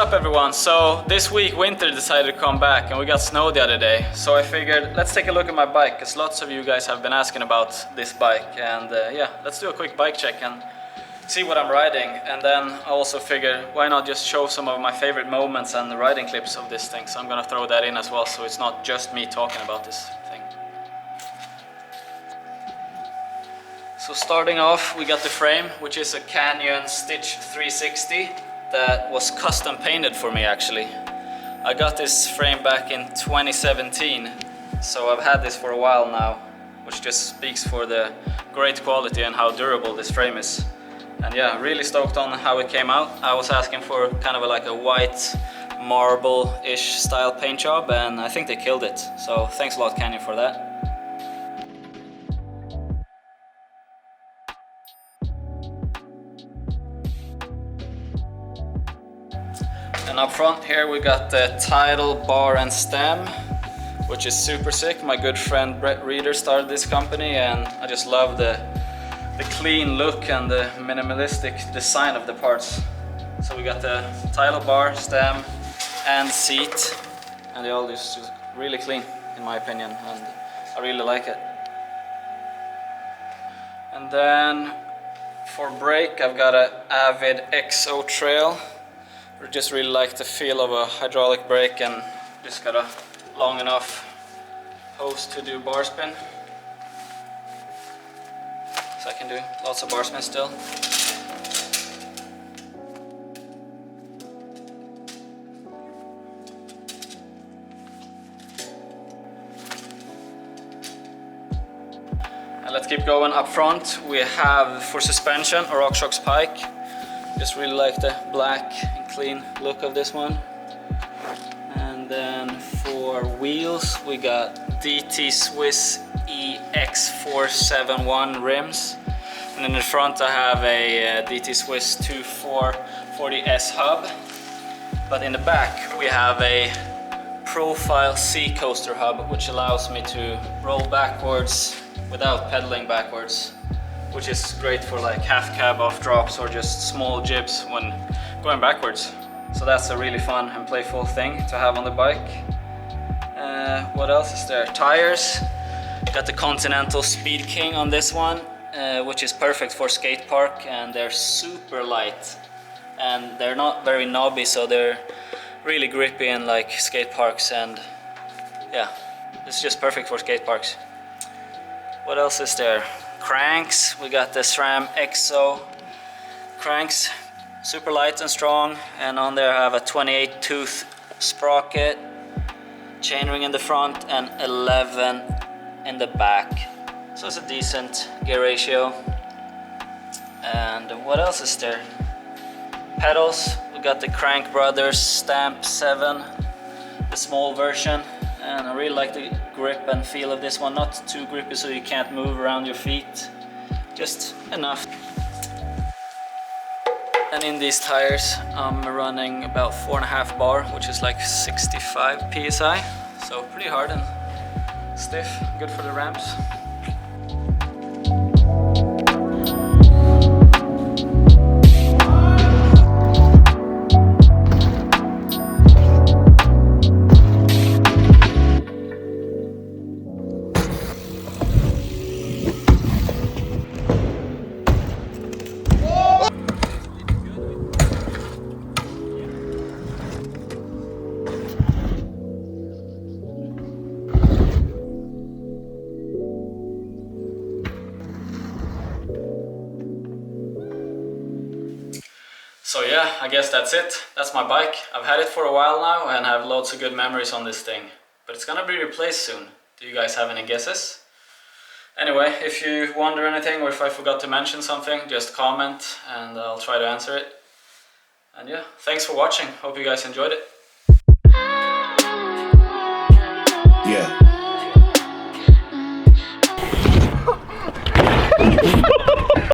up everyone? So this week winter decided to come back and we got snow the other day. So I figured let's take a look at my bike because lots of you guys have been asking about this bike. And yeah, let's do a quick bike check and see what I'm riding. And then I also figured why not just show some of my favorite moments and the riding clips of this thing. So I'm gonna throw that in as well so it's not just me talking about this thing. So starting off we got the frame, which is a Canyon Stitch 360. That was custom painted for me actually. I got this frame back in 2017, so I've had this for a while now, which just speaks for the great quality and how durable this frame is. And yeah, really stoked on how it came out. I was asking for kind of like a white marble-ish style paint job and I think they killed it. So thanks a lot Canyon for that. And up front here we got the Tidal Bar and Stem, which is super sick. My good friend Brett Reeder started this company and I just love the clean look and the minimalistic design of the parts. So we got the Tidal Bar, Stem and seat, and they all just really clean in my opinion, and I really like it. And then for brake I've got a Avid XO Trail. I just really like the feel of a hydraulic brake and just got a long enough hose to do bar spin. So I can do lots of bar spin still. And let's keep going. Up front we have for suspension a RockShox Pike. Just really like the black and clean look of this one. And then for wheels we got DT Swiss EX471 rims. And in the front I have a DT Swiss 2440S hub. But in the back we have a profile C coaster hub, which allows me to roll backwards without pedaling backwards, which is great for like half cab off drops or just small jibs when going backwards. So that's a really fun and playful thing to have on the bike. What else is there? Tires. Got the Continental Speed King on this one, which is perfect for skate park, and they're super light and they're not very knobby, so they're really grippy in like skate parks, and yeah, it's just perfect for skate parks. What else is there? Cranks. We got the SRAM XO cranks, super light and strong, and on there I have a 28 tooth sprocket, chainring in the front and 11 in the back, so it's a decent gear ratio. And what else is there? Pedals. We got the Crank Brothers Stamp 7, the small version, and I really like the grip and feel of this one. Not too grippy so you can't move around your feet, just enough. And in these tires I'm running about 4.5 bar, which is like 65 psi, so pretty hard and stiff, good for the ramps. So yeah, I guess that's it. That's my bike. I've had it for a while now and have loads of good memories on this thing. But it's gonna be replaced soon. Do you guys have any guesses? Anyway, if you wonder anything or if I forgot to mention something, just comment and I'll try to answer it. And yeah, thanks for watching. Hope you guys enjoyed it.